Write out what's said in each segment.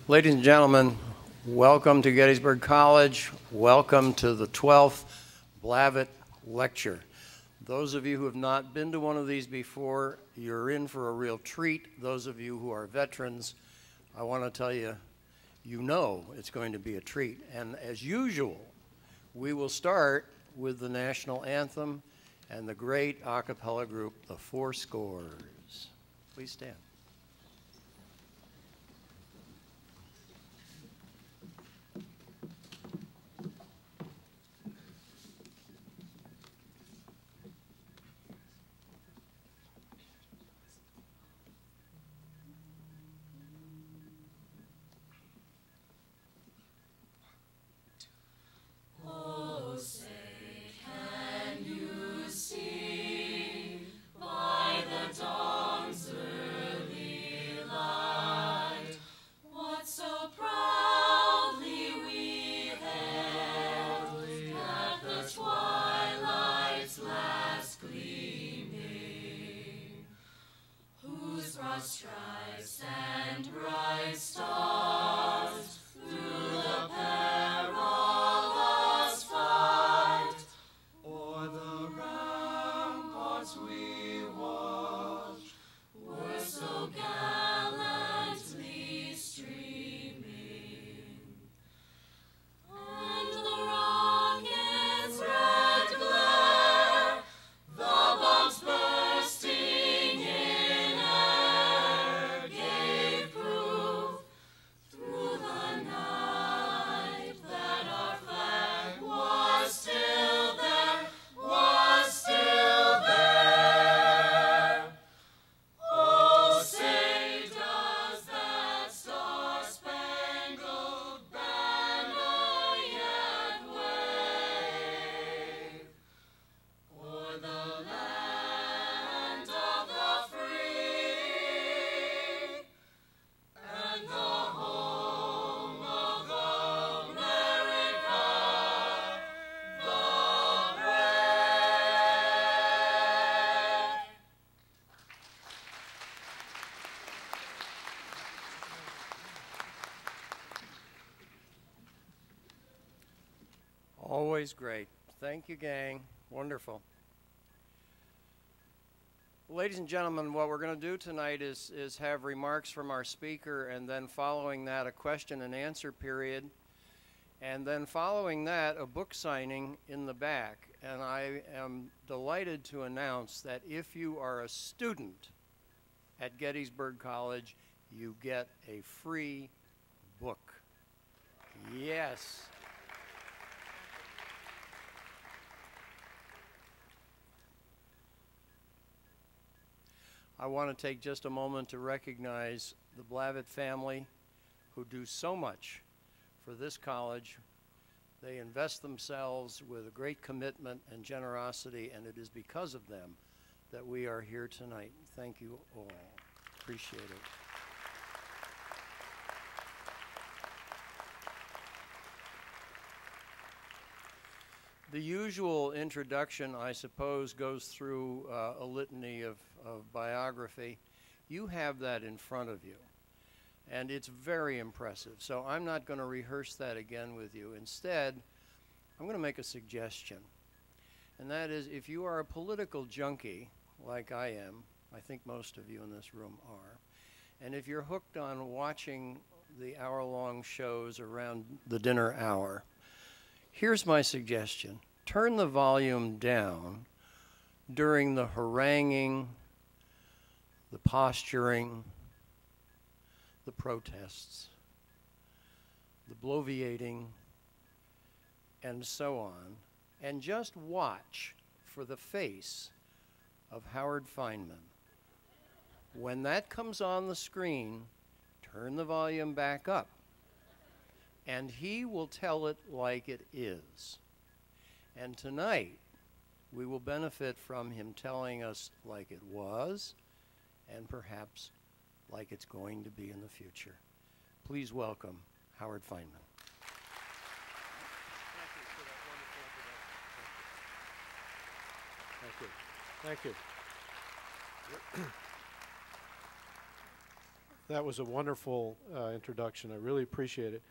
Ladies and gentlemen, welcome to Gettysburg College. Welcome to the 12th Blavitt Lecture. Those of you who have not been to one of these before, you're in for a real treat. Those of you who are veterans, I want to tell you, you know it's going to be a treat. And as usual, we will start with the national anthem and the great a cappella group, the Four Scores. Please stand. Stripes and bright stars through the perilous fight, o'er the ramparts we watched were so gallantly streaming, and the rocket's red glare, the bombs bursting in air, gave proof through the night that our flag was still there, was still there. Oh, say does that star-spangled banner yet wave o'er the land of the free and the home of America the brave. Always great. Thank you, gang. Wonderful. Ladies and gentlemen, what we're going to do tonight is have remarks from our speaker, and then following that, a question and answer period, and then following that, a book signing in the back. And I am delighted to announce that if you are a student at Gettysburg College, you get a free book. Yes. I want to take just a moment to recognize the Blavitt family who do so much for this college. They invest themselves with a great commitment and generosity, and it is because of them that we are here tonight. Thank you all. Appreciate it. The usual introduction, I suppose, goes through a litany of biography. You have that in front of you, and it's very impressive. So I'm not going to rehearse that again with you. Instead, I'm going to make a suggestion, and that is if you are a political junkie like I am, I think most of you in this room are, and if you're hooked on watching the hour-long shows around the dinner hour, here's my suggestion. Turn the volume down during the haranguing, the posturing, the protests, the bloviating, and so on, and just watch for the face of Howard Fineman. When that comes on the screen, turn the volume back up, and he will tell it like it is. And tonight, we will benefit from him telling us like it was, and perhaps like it's going to be in the future. Please welcome Howard Fineman. Thank you. That was a wonderful introduction. I really appreciate it.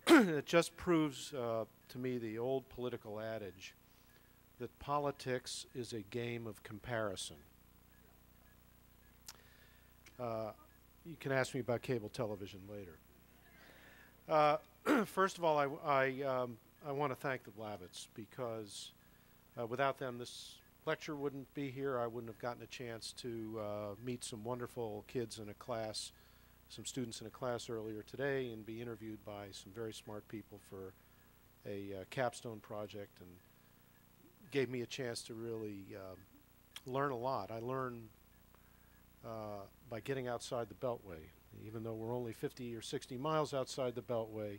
It just proves to me the old political adage that politics is a game of comparison. You can ask me about cable television later. First of all, I want to thank the Blavatts, because without them this lecture wouldn't be here. I wouldn't have gotten a chance to meet some wonderful kids in a class, some students in a class earlier today, and be interviewed by some very smart people for a capstone project, and gave me a chance to really learn a lot. I learned by getting outside the Beltway. Even though we're only 50 or 60 miles outside the Beltway,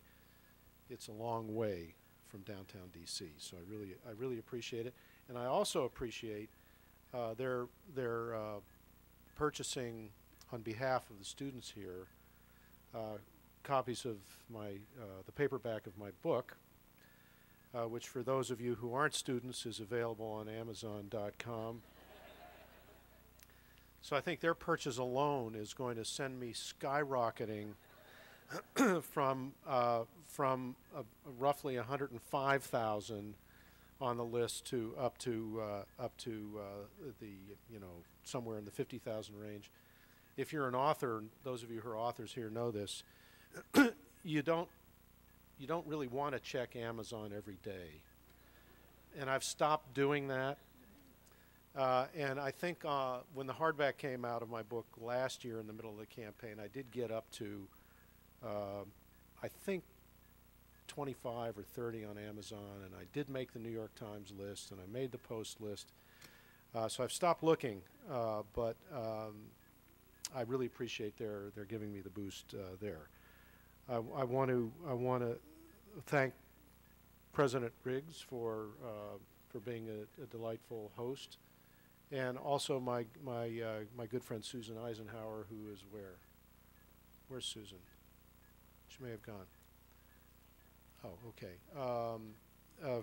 it's a long way from downtown DC. So I really appreciate it, and I also appreciate their purchasing on behalf of the students here copies of the paperback of my book, which for those of you who aren't students is available on Amazon.com. So I think their purchase alone is going to send me skyrocketing from roughly 105,000 on the list to up to the somewhere in the 50,000 range. If you're an author, those of you who are authors here know this, you don't really want to check Amazon every day, and I've stopped doing that. And I think when the hardback came out of my book last year in the middle of the campaign, I did get up to, I think, 25 or 30 on Amazon, and I did make the New York Times list, and I made the Post list. So I've stopped looking, but I really appreciate their giving me the boost there. I want to thank President Riggs for being a delightful host. And also my good friend Susan Eisenhower, who is where? Where's Susan? She may have gone. Oh, okay.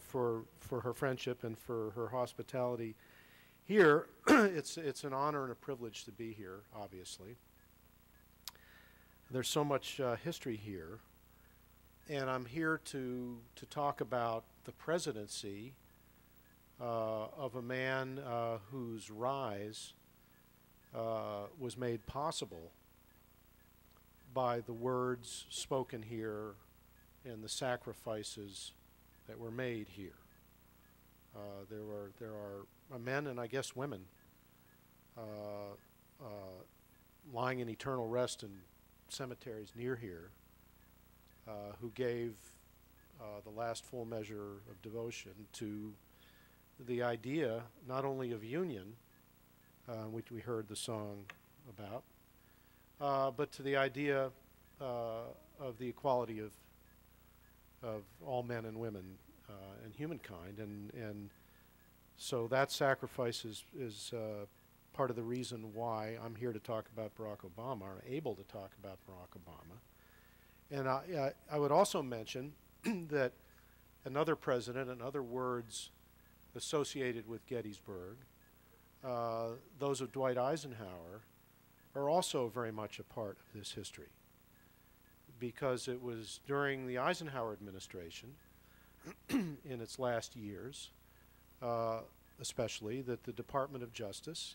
For her friendship and for her hospitality here. It's an honor and a privilege to be here, obviously. There's so much history here, and I'm here to talk about the presidency of a man whose rise was made possible by the words spoken here and the sacrifices that were made here. There are men and I guess women lying in eternal rest in cemeteries near here who gave the last full measure of devotion to the idea not only of union, which we heard the song about, but to the idea of the equality of all men and women and humankind, and so that sacrifice is part of the reason why I'm here to talk about Barack Obama, or able to talk about Barack Obama. And I would also mention that another president and other words associated with Gettysburg, those of Dwight Eisenhower, are also very much a part of this history, because it was during the Eisenhower administration in its last years, especially, that the Department of Justice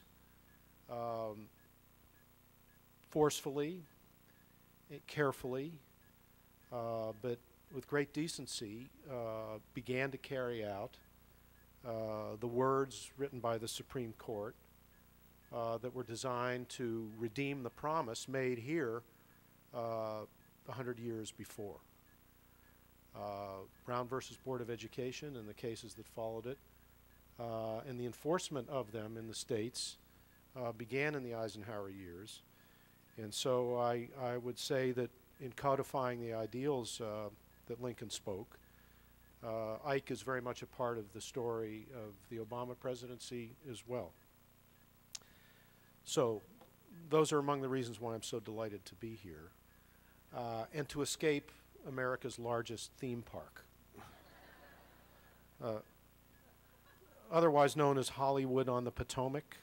forcefully, carefully, but with great decency, began to carry out the words written by the Supreme Court that were designed to redeem the promise made here 100 years before. Brown versus Board of Education and the cases that followed it, and the enforcement of them in the states began in the Eisenhower years. And so I would say that in codifying the ideals that Lincoln spoke, Ike is very much a part of the story of the Obama presidency as well. So those are among the reasons why I'm so delighted to be here, and to escape America's largest theme park, otherwise known as Hollywood on the Potomac,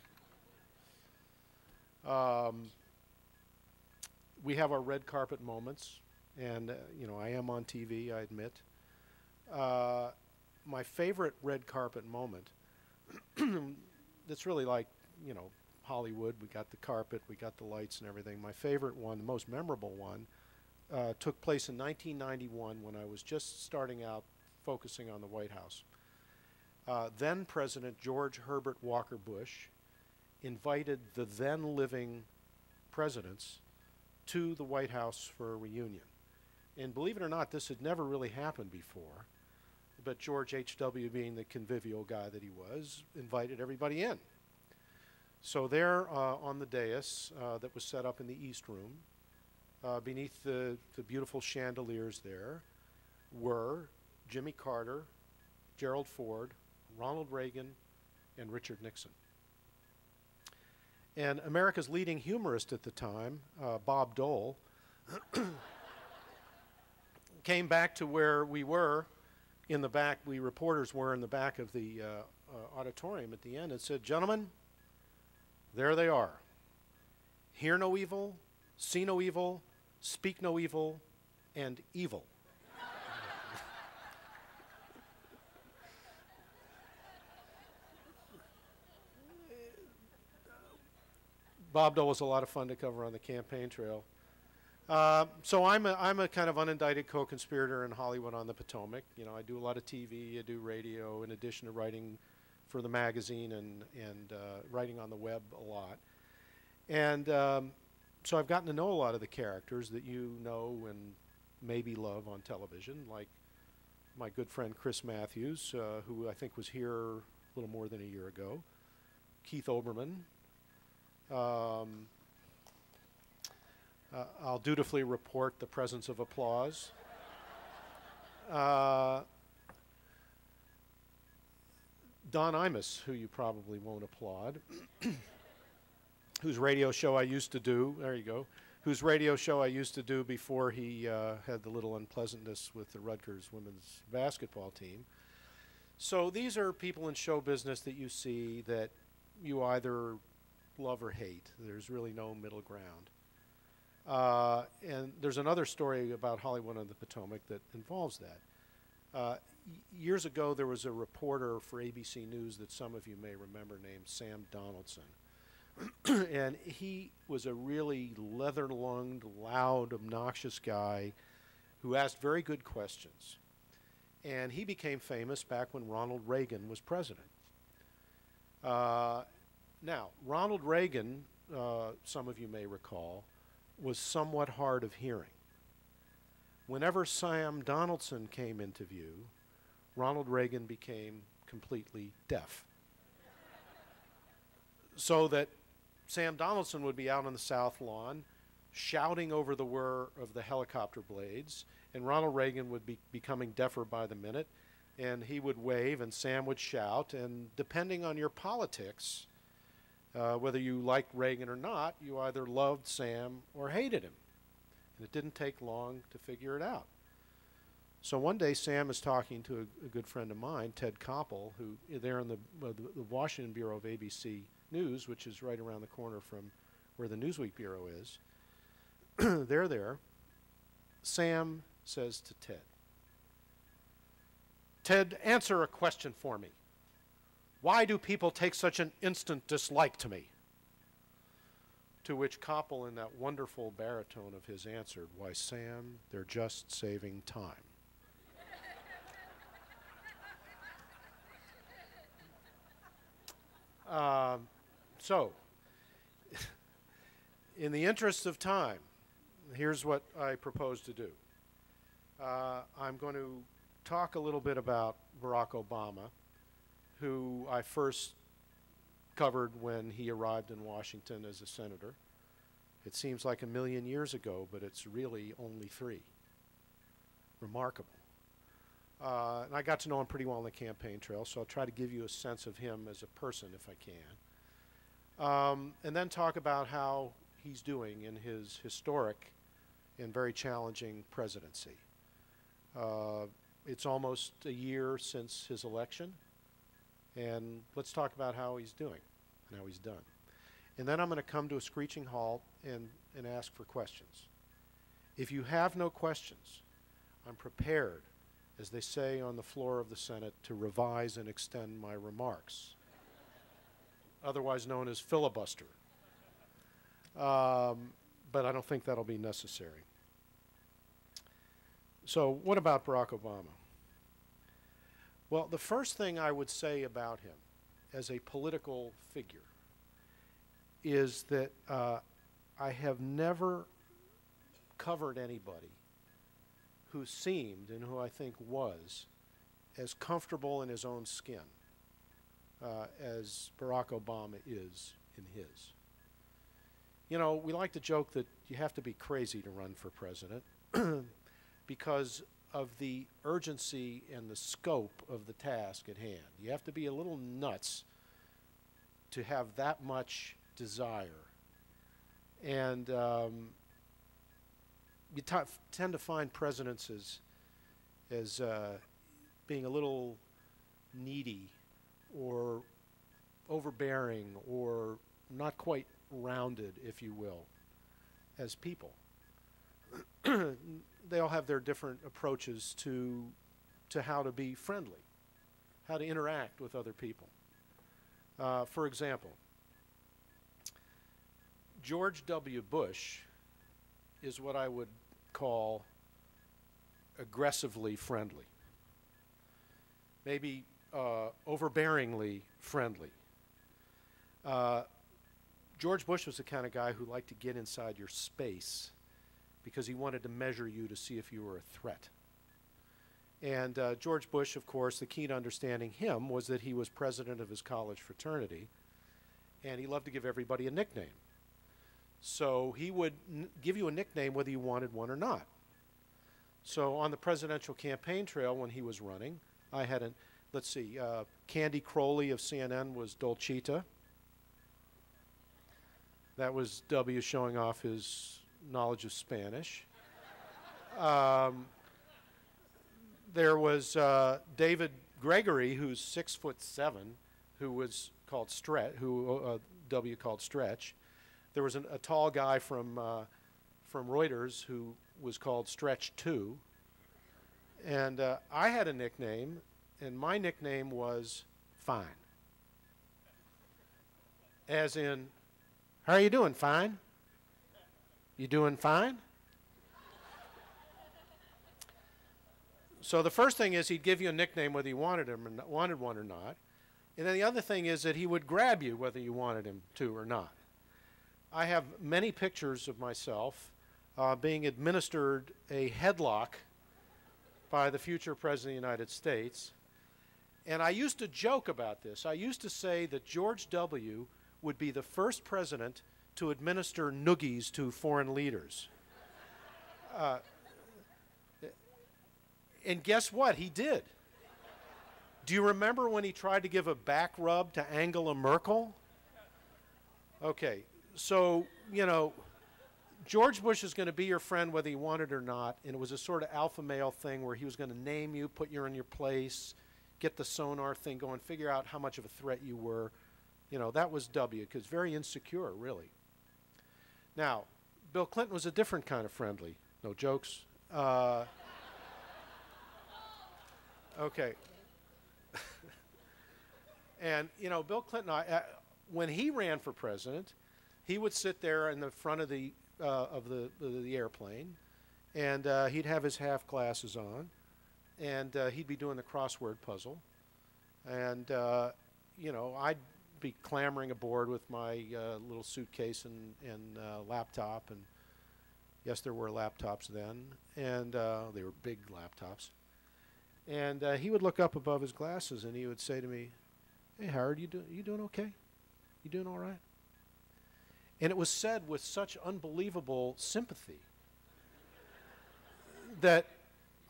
we have our red carpet moments, and you know, I am on TV, I admit. My favorite red carpet moment, it's really like, you know, Hollywood. We got the carpet, we got the lights and everything. My favorite one, the most memorable one, took place in 1991 when I was just starting out focusing on the White House. Then President George Herbert Walker Bush invited the then living presidents to the White House for a reunion. And believe it or not, this had never really happened before, but George H.W., being the convivial guy that he was, invited everybody in. So there on the dais that was set up in the East Room, beneath the beautiful chandeliers there, were Jimmy Carter, Gerald Ford, Ronald Reagan, and Richard Nixon. And America's leading humorist at the time, Bob Dole, came back to where we were in the back, we reporters were in the back of the auditorium at the end, and said, "Gentlemen, there they are. Hear no evil, see no evil, speak no evil, and evil." Bob Dole was a lot of fun to cover on the campaign trail. So I'm a kind of unindicted co-conspirator in Hollywood on the Potomac. You know, I do a lot of TV, I do radio, in addition to writing for the magazine and writing on the web a lot. And so I've gotten to know a lot of the characters that you know and maybe love on television, like my good friend Chris Matthews, who I think was here a little more than a year ago, Keith Olbermann. I'll dutifully report the presence of applause. Don Imus, who you probably won't applaud, whose radio show I used to do, there you go, whose radio show I used to do before he had the little unpleasantness with the Rutgers women's basketball team. So these are people in show business that you see that you either love or hate. There's really no middle ground. And there's another story about Hollywood on the Potomac that involves that. Years ago, there was a reporter for ABC News that some of you may remember named Sam Donaldson. And he was a really leather-lunged, loud, obnoxious guy who asked very good questions. And he became famous back when Ronald Reagan was president. Now, Ronald Reagan, some of you may recall, was somewhat hard of hearing. Whenever Sam Donaldson came into view, Ronald Reagan became completely deaf. So that Sam Donaldson would be out on the South Lawn shouting over the whir of the helicopter blades, and Ronald Reagan would be becoming deafer by the minute, and he would wave and Sam would shout, and depending on your politics, whether you liked Reagan or not, you either loved Sam or hated him. And it didn't take long to figure it out. So one day Sam is talking to a good friend of mine, Ted Koppel, who there in the Washington Bureau of ABC News, which is right around the corner from where the Newsweek Bureau is. They're there. Sam says to Ted, "Ted, answer a question for me. Why do people take such an instant dislike to me?" To which Koppel, in that wonderful baritone of his, answered, "Why, Sam, they're just saving time." So, in the interest of time, here's what I propose to do. I'm going to talk a little bit about Barack Obama, who I first covered when he arrived in Washington as a senator. It seems like a million years ago, but it's really only 3. Remarkable. And I got to know him pretty well on the campaign trail, so I'll try to give you a sense of him as a person if I can. And then talk about how he's doing in his historic and very challenging presidency. It's almost a year since his election. And let's talk about how he's doing and how he's done. And then I'm going to come to a screeching halt and ask for questions. If you have no questions, I'm prepared, as they say on the floor of the Senate, to revise and extend my remarks, otherwise known as filibuster. But I don't think that'll be necessary. So what about Barack Obama? Well, the first thing I would say about him as a political figure is that I have never covered anybody who seemed, and who I think was, as comfortable in his own skin as Barack Obama is in his. You know, we like to joke that you have to be crazy to run for president because of the urgency and the scope of the task at hand. You have to be a little nuts to have that much desire. And you tend to find presidents as being a little needy or overbearing or not quite rounded, if you will, as people. They all have their different approaches to how to be friendly, how to interact with other people. For example, George W. Bush is what I would call aggressively friendly, maybe overbearingly friendly. George Bush was the kind of guy who liked to get inside your space because he wanted to measure you to see if you were a threat. And George Bush, of course, the key to understanding him was that he was president of his college fraternity, and he loved to give everybody a nickname. So he would give you a nickname whether you wanted one or not. So on the presidential campaign trail when he was running, I had a, let's see, Candy Crowley of CNN was Dolcita. That was W showing off his knowledge of Spanish. There was David Gregory, who's 6'7", who was called W called Stretch. There was a tall guy from Reuters who was called Stretch 2. And I had a nickname, and my nickname was Fine. As in, how are you doing? Fine? You doing fine? So the first thing is he'd give you a nickname whether you wanted one or not. And then the other thing is that he would grab you whether you wanted him to or not. I have many pictures of myself being administered a headlock by the future President of the United States. And I used to joke about this. I used to say that George W. would be the first president to administer noogies to foreign leaders. And guess what? He did. Do you remember when he tried to give a back rub to Angela Merkel? Okay, so, you know, George Bush is going to be your friend whether you want it or not, and it was a sort of alpha male thing where he was going to name you, put you in your place, get the sonar thing going, figure out how much of a threat you were. You know, that was W, because very insecure, really. Now, Bill Clinton was a different kind of friendly. No jokes. Okay. And, you know, Bill Clinton, when he ran for president, he would sit there in the front of the airplane, and he'd have his half glasses on, and he'd be doing the crossword puzzle. And, you know, I'd be clambering aboard with my little suitcase and laptop, and yes, there were laptops then, and they were big laptops. And he would look up above his glasses and he would say to me, "Hey, Howard, you doing okay? You doing all right?" And it was said with such unbelievable sympathy that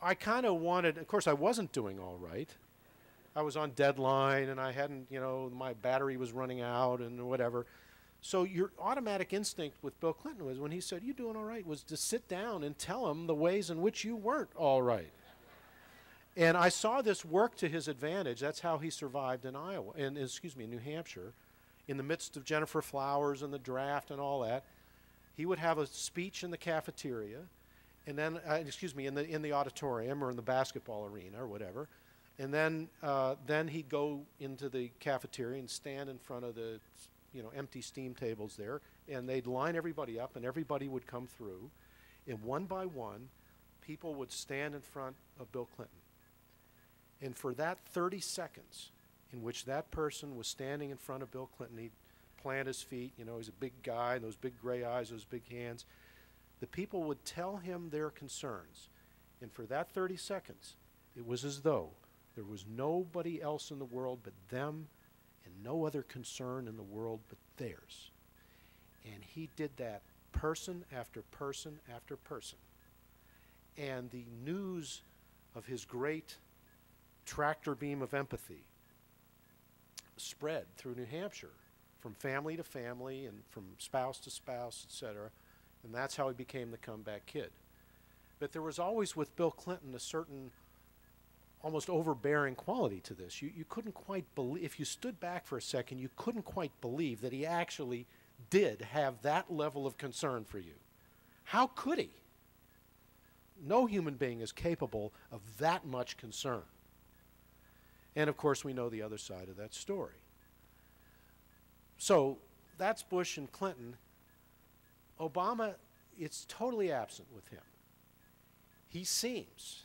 I kind of wanted, of course I wasn't doing all right. I was on deadline and I hadn't, you know, my battery was running out and whatever. So your automatic instinct with Bill Clinton was, when he said, "You doing all right?" was to sit down and tell him the ways in which you weren't all right. And I saw this work to his advantage. That's how he survived in in New Hampshire, in the midst of Jennifer Flowers and the draft and all that. He would have a speech in the cafeteria, and then, excuse me, in the auditorium or in the basketball arena or whatever. And then he'd go into the cafeteria and stand in front of the, empty steam tables there, and they'd line everybody up, and everybody would come through. And one by one, people would stand in front of Bill Clinton. And for that 30 seconds in which that person was standing in front of Bill Clinton, he'd plant his feet, he's a big guy, those big gray eyes, those big hands. The people would tell him their concerns. And for that 30 seconds, it was as though there was nobody else in the world but them and no other concern in the world but theirs. And he did that person after person after person. And the news of his great tractor beam of empathy spread through New Hampshire from family to family and from spouse to spouse, etc. And that's how he became the comeback kid. But there was always with Bill Clinton a certain almost overbearing quality to this. You couldn't quite believe, if you stood back for a second, you couldn't quite believe that he actually did have that level of concern for you. How could he? No human being is capable of that much concern. And of course, we know the other side of that story. So that's Bush and Clinton. Obama, it's totally absent with him. He seems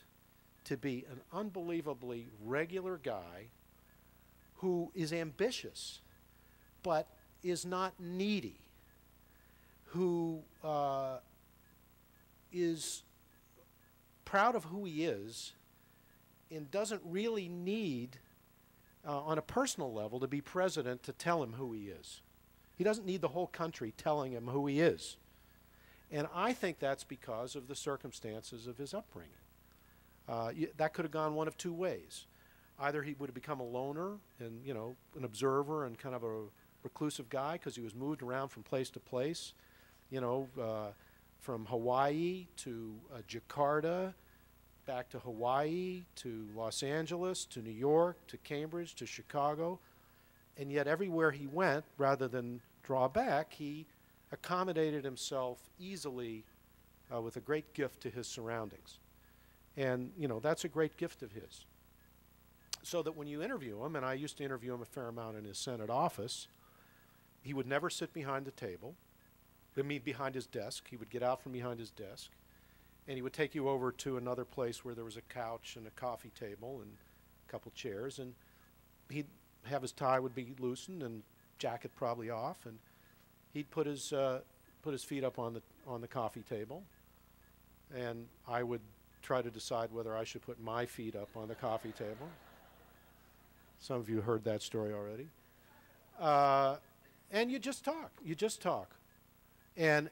to be an unbelievably regular guy who is ambitious but is not needy, who is proud of who he is and doesn't really need, on a personal level, to be president to tell him who he is. He doesn't need the whole country telling him who he is. And I think that's because of the circumstances of his upbringing. That could have gone one of two ways. Either he would have become a loner and, an observer and kind of a reclusive guy because he was moved around from place to place, from Hawaii to Jakarta, back to Hawaii, to Los Angeles, to New York, to Cambridge, to Chicago. And yet everywhere he went, rather than draw back, he accommodated himself easily with a great gift to his surroundings. And, that's a great gift of his. So that when you interview him, and I used to interview him a fair amount in his Senate office, he would never sit behind the table, behind his desk. He would get out from behind his desk, and he would take you over to another place where there was a couch and a coffee table and a couple chairs, and he'd have his tie would be loosened and jacket probably off, and he'd put his feet up on the coffee table, and I would try to decide whether I should put my feet up on the coffee table. Some of you heard that story already. And you just talk. And,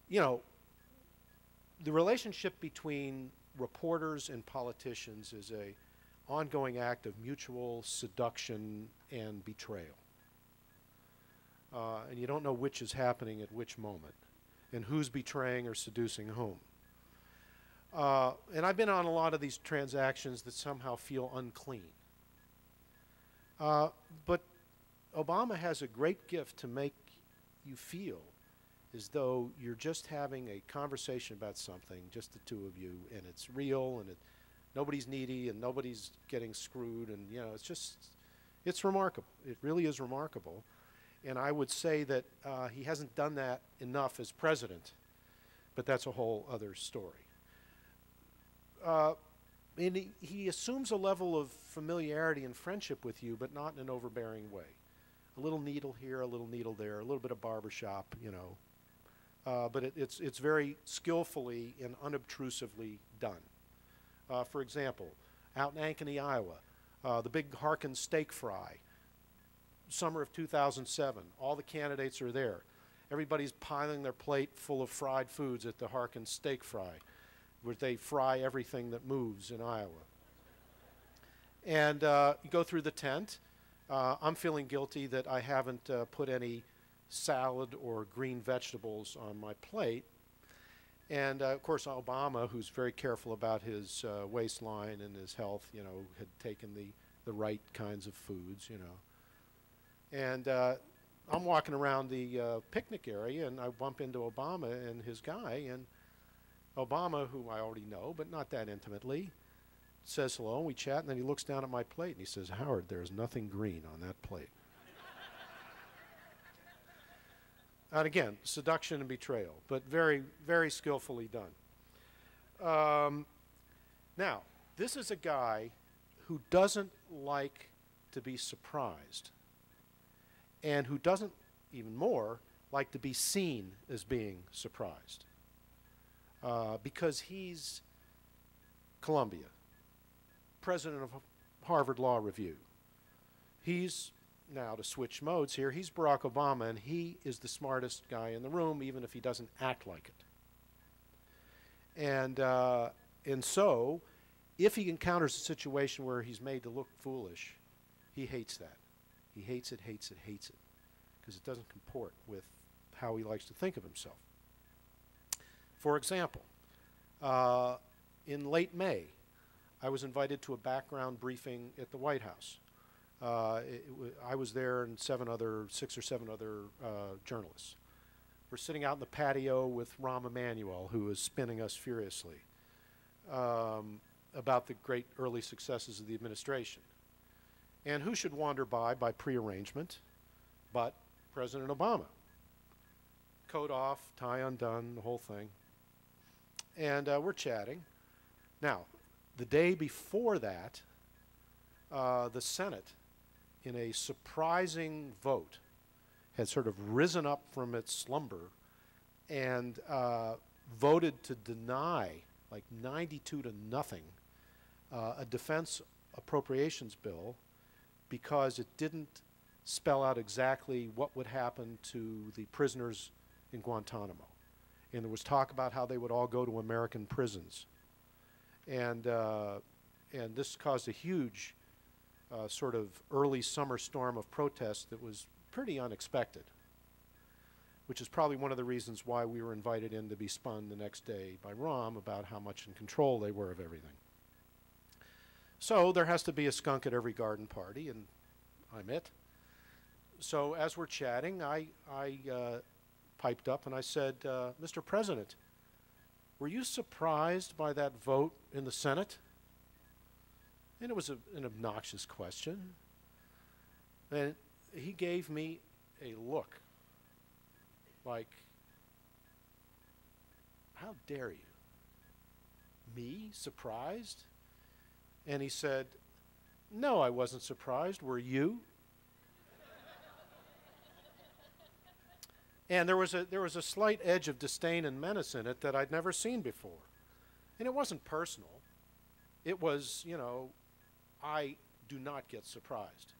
the relationship between reporters and politicians is a ongoing act of mutual seduction and betrayal. And you don't know which is happening at which moment and who's betraying or seducing whom. And I've been on a lot of these transactions that somehow feel unclean. But Obama has a great gift to make you feel as though you're just having a conversation about something, just the two of you, and it's real, and nobody's needy, and nobody's getting screwed, and it's remarkable. It really is remarkable. And I would say that he hasn't done that enough as president, but that's a whole other story. And he assumes a level of familiarity and friendship with you, but not in an overbearing way. A little needle here, a little needle there, a little bit of barbershop, but it's very skillfully and unobtrusively done. For example, out in Ankeny, Iowa, the big Harkin steak fry, summer of 2007, all the candidates are there. Everybody's piling their plate full of fried foods at the Harkin steak fry, where they fry everything that moves in Iowa. And you go through the tent. I'm feeling guilty that I haven't put any salad or green vegetables on my plate. And of course, Obama, who's very careful about his waistline and his health, had taken the right kinds of foods, And I'm walking around the picnic area, and I bump into Obama and his guy, and Obama, who I already know, but not that intimately, says hello, and we chat, and then he looks down at my plate and he says, "Howard, there's nothing green on that plate." And again, seduction and betrayal, but very, very skillfully done. Now, this is a guy who doesn't like to be surprised, and who doesn't, even more, like to be seen as being surprised. Because he's Columbia, president of Harvard Law Review. He's, now to switch modes here, he's Barack Obama, and he is the smartest guy in the room, even if he doesn't act like it. And so, if he encounters a situation where he's made to look foolish, he hates that. He hates it, hates it, hates it, because it doesn't comport with how he likes to think of himself. For example, in late May, I was invited to a background briefing at the White House. I was there and 6 or 7 other journalists. We're sitting out in the patio with Rahm Emanuel, who is spinning us furiously about the great early successes of the administration. And who should wander by prearrangement but President Obama? Coat off, tie undone, the whole thing. And we're chatting. Now, the day before that, the Senate, in a surprising vote, had sort of risen up from its slumber and voted to deny, like 92-0, a defense appropriations bill because it didn't spell out exactly what would happen to the prisoners in Guantanamo. And there was talk about how they would all go to American prisons. And this caused a huge sort of early summer storm of protest that was pretty unexpected, which is probably one of the reasons why we were invited in to be spun the next day by Rahm about how much in control they were of everything. So there has to be a skunk at every garden party, and I'm it. So as we're chatting, I piped up and I said, "Mr. President, were you surprised by that vote in the Senate?" And it was an obnoxious question. And he gave me a look like, "How dare you? Me? Surprised?" And he said, "No, I wasn't surprised. Were you?" And there was a slight edge of disdain and menace in it that I'd never seen before. And it wasn't personal. It was, you know, I do not get surprised.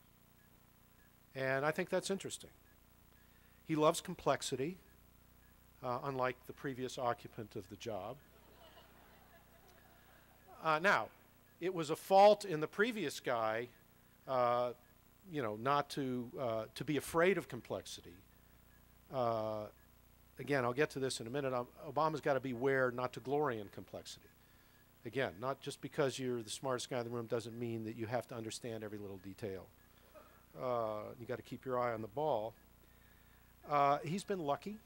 And I think that's interesting. He loves complexity, unlike the previous occupant of the job. Now, it was a fault in the previous guy, you know, not to be afraid of complexity. Again, I'll get to this in a minute. Obama's got to beware not to glory in complexity. Again, not just because you're the smartest guy in the room doesn't mean that you have to understand every little detail. You got to keep your eye on the ball. He's been lucky,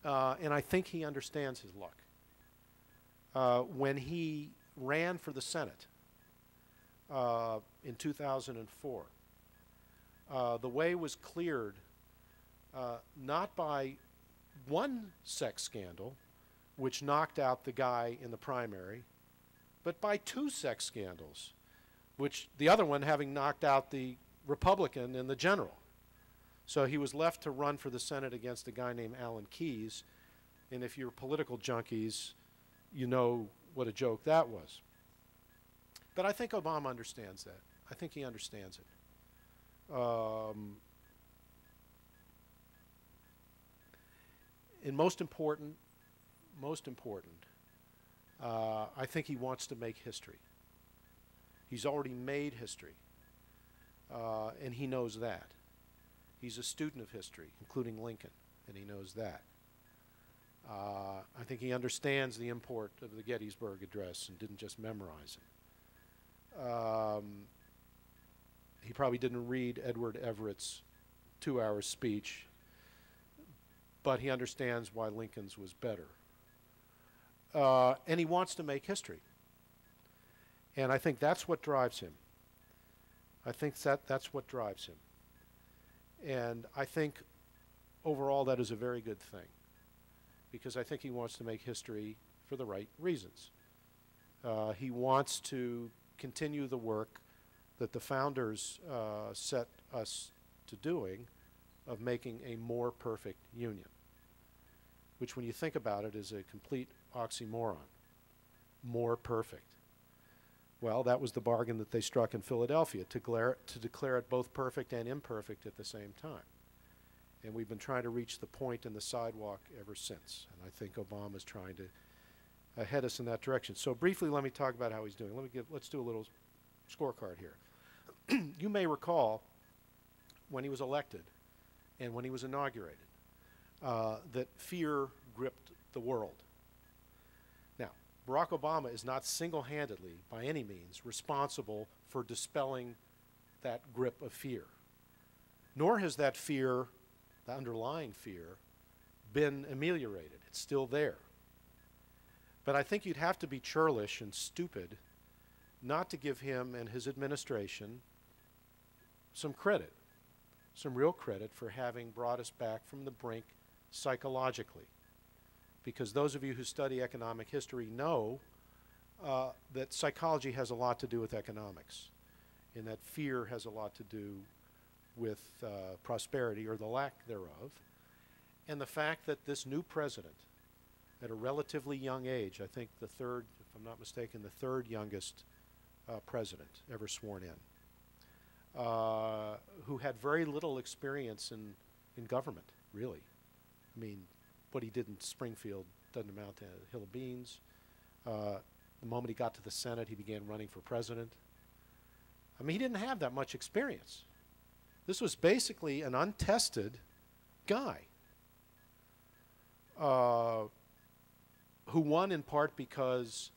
and I think he understands his luck. When he ran for the Senate in 2004, the way was cleared not by one sex scandal, which knocked out the guy in the primary, but by 2 sex scandals, which the other one having knocked out the Republican in the general. So he was left to run for the Senate against a guy named Alan Keyes, and if you're political junkies, you know what a joke that was. But I think Obama understands that. I think he understands it. And most important, I think he wants to make history. He's already made history, and he knows that. He's a student of history, including Lincoln, and he knows that. I think he understands the import of the Gettysburg Address and didn't just memorize it. He probably didn't read Edward Everett's 2-hour speech, but he understands why Lincoln's was better. And he wants to make history. And I think that's what drives him. I think that's what drives him. And I think overall that is a very good thing, because I think he wants to make history for the right reasons. He wants to continue the work that the founders set us to doing, of making a more perfect union, which when you think about it is a complete oxymoron. More perfect. Well, that was the bargain that they struck in Philadelphia, to declare it both perfect and imperfect at the same time. And we've been trying to reach the point in the sidewalk ever since. And I think Obama's trying to head us in that direction. So briefly, let me talk about how he's doing. Let's do a little scorecard here. You may recall when he was elected and when he was inaugurated that fear gripped the world. Now, Barack Obama is not single-handedly, by any means, responsible for dispelling that grip of fear. Nor has that fear, the underlying fear, been ameliorated. It's still there. But I think you'd have to be churlish and stupid not to give him and his administration some credit, some real credit for having brought us back from the brink psychologically. Because those of you who study economic history know that psychology has a lot to do with economics, and that fear has a lot to do with prosperity or the lack thereof. And the fact that this new president, at a relatively young age, I think the third, if I'm not mistaken, the third youngest president ever sworn in, who had very little experience in government, really. I mean, what he did in Springfield doesn't amount to a hill of beans. The moment he got to the Senate, he began running for president. I mean, he didn't have that much experience. This was basically an untested guy who won in part because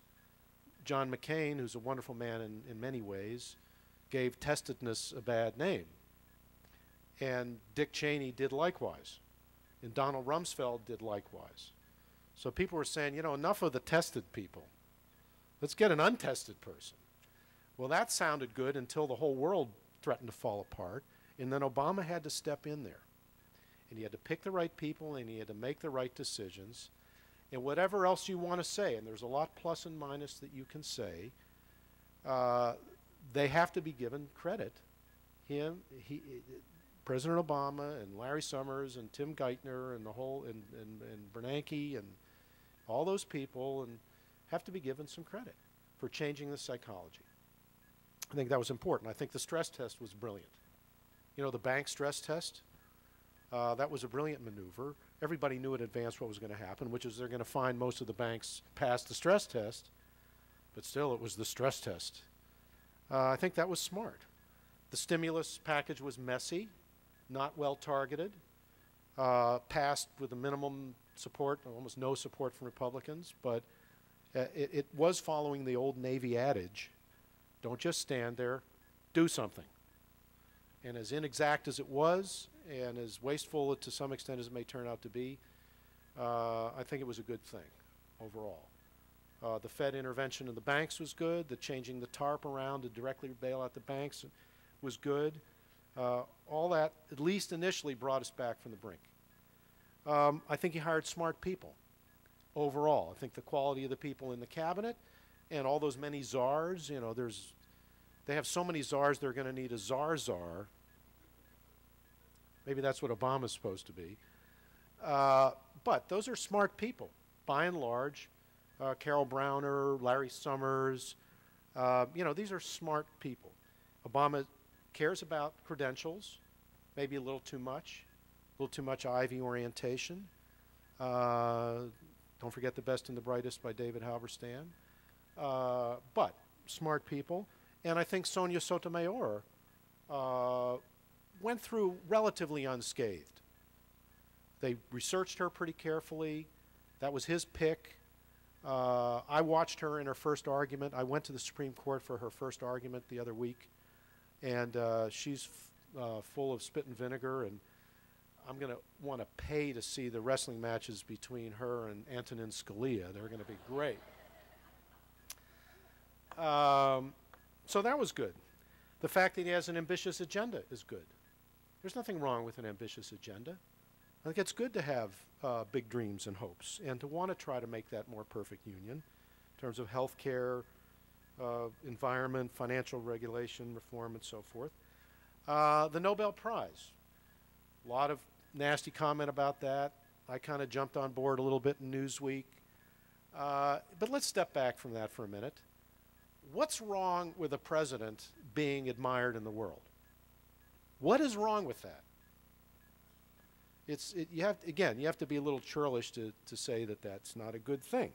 John McCain, who's a wonderful man in many ways, gave testedness a bad name. And Dick Cheney did likewise. And Donald Rumsfeld did likewise. So people were saying, you know, enough of the tested people. Let's get an untested person. Well, that sounded good until the whole world threatened to fall apart. And then Obama had to step in there. And he had to pick the right people, and he had to make the right decisions. And whatever else you want to say, and there's a lot plus and minus that you can say, they have to be given credit. President Obama and Larry Summers and Tim Geithner and the whole, and Bernanke and all those people and have to be given some credit for changing the psychology. I think that was important. I think the stress test was brilliant. You know, the bank stress test, that was a brilliant maneuver. Everybody knew in advance what was going to happen, which is they're going to find most of the banks passed the stress test, but still it was the stress test. I think that was smart. The stimulus package was messy, not well targeted, passed with a minimum support, almost no support from Republicans, but it was following the old Navy adage, don't just stand there, do something. And as inexact as it was, and as wasteful to some extent as it may turn out to be, I think it was a good thing overall. The Fed intervention in the banks was good. The changing the TARP around to directly bail out the banks was good. All that, at least initially, brought us back from the brink. I think he hired smart people overall. I think the quality of the people in the cabinet and all those many czars, you know, they have so many czars, they're going to need a czar. Maybe that's what Obama's supposed to be. But those are smart people, by and large. Carol Browner, Larry Summers, you know, these are smart people. Obama cares about credentials, maybe a little too much Ivy orientation. Don't forget The Best and the Brightest by David Halberstam. But smart people. And I think Sonia Sotomayor went through relatively unscathed. They researched her pretty carefully. That was his pick. I watched her in her first argument. I went to the Supreme Court for her first argument the other week, and she's full of spit and vinegar. And I'm going to want to pay to see the wrestling matches between her and Antonin Scalia. They're going to be great. So that was good. The fact that he has an ambitious agenda is good. There's nothing wrong with an ambitious agenda. I think it's good to have big dreams and hopes and to want to try to make that more perfect union in terms of health care, environment, financial regulation, reform, and so forth. The Nobel Prize. A lot of nasty comment about that. I kind of jumped on board a little bit in Newsweek. But let's step back from that for a minute. What's wrong with a president being admired in the world? What is wrong with that? You have to be a little churlish to say that that's not a good thing.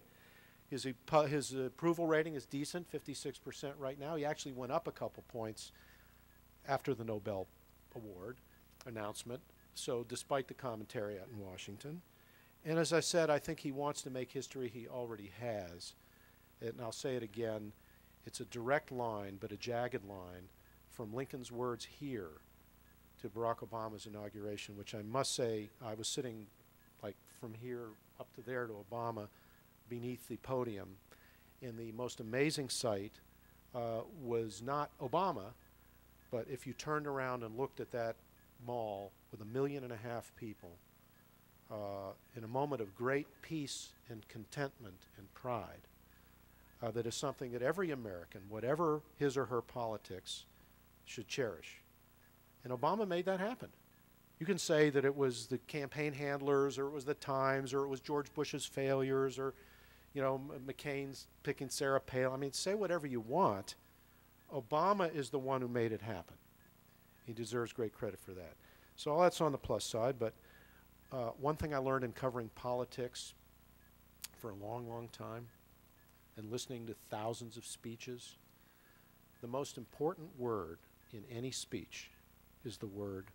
His approval rating is decent, 56% right now. He actually went up a couple points after the Nobel Award announcement, so despite the commentary out in Washington. And as I said, I think he wants to make history. He already has. And I'll say it again, it's a direct line, but a jagged line, from Lincoln's words here to Barack Obama's inauguration, which I must say, I was sitting like from here up to there to Obama beneath the podium, and the most amazing sight was not Obama, but if you turned around and looked at that mall with 1.5 million people in a moment of great peace and contentment and pride, that is something that every American, whatever his or her politics, should cherish. And Obama made that happen. You can say that it was the campaign handlers, or it was the Times, or it was George Bush's failures, or McCain's picking Sarah Palin. I mean, say whatever you want. Obama is the one who made it happen. He deserves great credit for that. So all that's on the plus side, but one thing I learned in covering politics for a long, long time and listening to thousands of speeches, the most important word in any speech is the word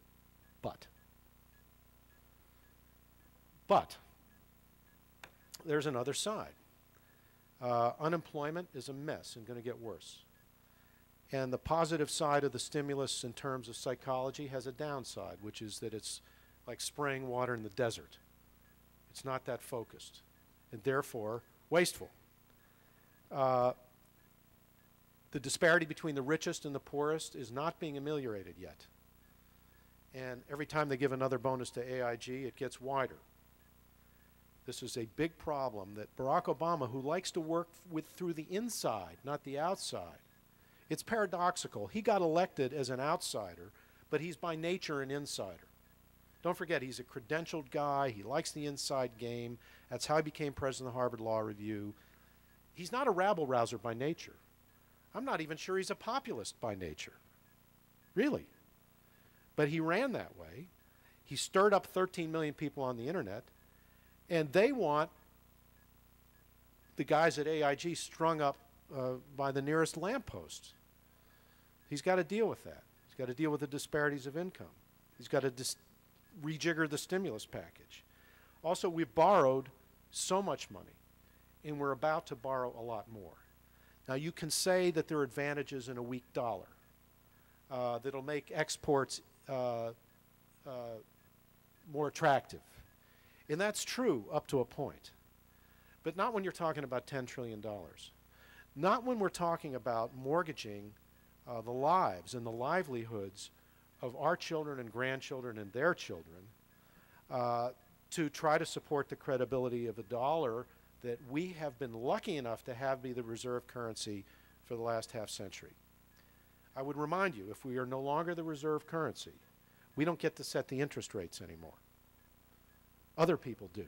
but. But there's another side. Unemployment is a mess and going to get worse. And the positive side of the stimulus in terms of psychology has a downside, which is that it's like spraying water in the desert. It's not that focused, and therefore wasteful. The disparity between the richest and the poorest is not being ameliorated yet. And every time they give another bonus to AIG, it gets wider. This is a big problem that Barack Obama, who likes to work through the inside, not the outside. It's paradoxical. He got elected as an outsider, but he's by nature an insider. Don't forget, he's a credentialed guy. He likes the inside game. That's how he became president of the Harvard Law Review. He's not a rabble-rouser by nature. I'm not even sure he's a populist by nature. Really. But he ran that way. He stirred up 13 million people on the internet, and they want the guys at AIG strung up by the nearest lamppost. He's got to deal with that. He's got to deal with the disparities of income. He's got to rejigger the stimulus package. Also, we've borrowed so much money, and we're about to borrow a lot more. Now, you can say that there are advantages in a weak dollar that'll make exports more attractive. And that's true up to a point. But not when you're talking about $10 trillion. Not when we're talking about mortgaging the lives and the livelihoods of our children and grandchildren and their children to try to support the credibility of a dollar that we have been lucky enough to have be the reserve currency for the last half century. I would remind you, if we are no longer the reserve currency, we don't get to set the interest rates anymore. Other people do.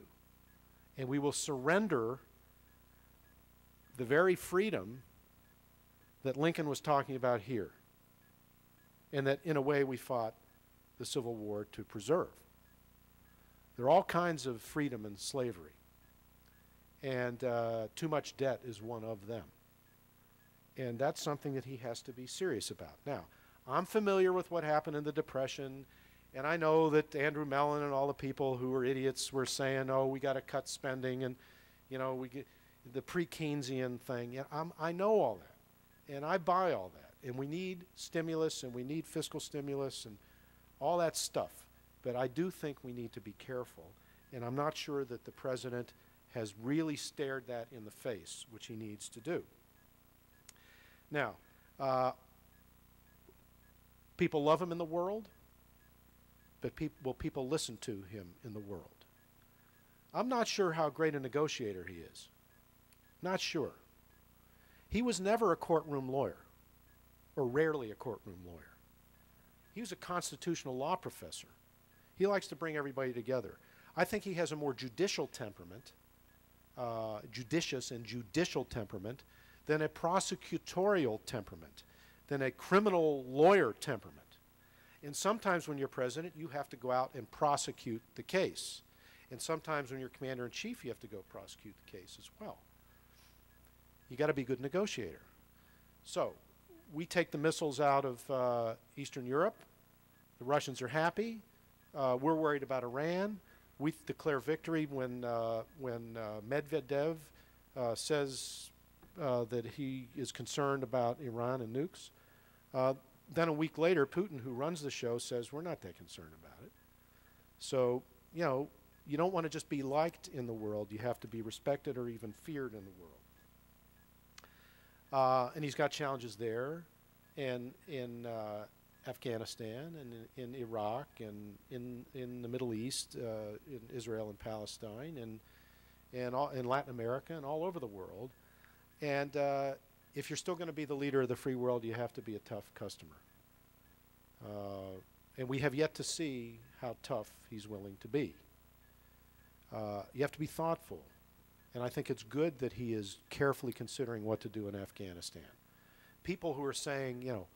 And we will surrender the very freedom that Lincoln was talking about here, and that in a way we fought the Civil War to preserve. There are all kinds of freedom in slavery, and too much debt is one of them. And that's something that he has to be serious about. Now, I'm familiar with what happened in the Depression, and I know that Andrew Mellon and all the people who were idiots were saying, oh, we got to cut spending, and we get the pre-Keynesian thing. Yeah, I know all that, and I buy all that. And we need stimulus, and we need fiscal stimulus, and all that stuff. But I do think we need to be careful, and I'm not sure that the president has really stared that in the face, which he needs to do. Now, people love him in the world, but will people listen to him in the world? I'm not sure how great a negotiator he is. Not sure. He was never a courtroom lawyer, or rarely a courtroom lawyer. He was a constitutional law professor. He likes to bring everybody together. I think he has a more judicial temperament, judicious and judicial temperament, than a prosecutorial temperament, than a criminal lawyer temperament. And sometimes when you're president, you have to go out and prosecute the case. And sometimes when you're commander-in-chief, you have to go prosecute the case as well. You got to be a good negotiator. So we take the missiles out of Eastern Europe. The Russians are happy. We're worried about Iran. We declare victory when Medvedev says that he is concerned about Iran and nukes. Then a week later, Putin, who runs the show, says we're not that concerned about it. So, you know, you don't want to just be liked in the world. You have to be respected or even feared in the world. And he's got challenges there, and in Afghanistan, and in Iraq, and in the Middle East, in Israel and Palestine, and in Latin America, and all over the world. And if you're still going to be the leader of the free world, you have to be a tough customer. And we have yet to see how tough he's willing to be. You have to be thoughtful. And I think it's good that he is carefully considering what to do in Afghanistan. People who are saying, you know,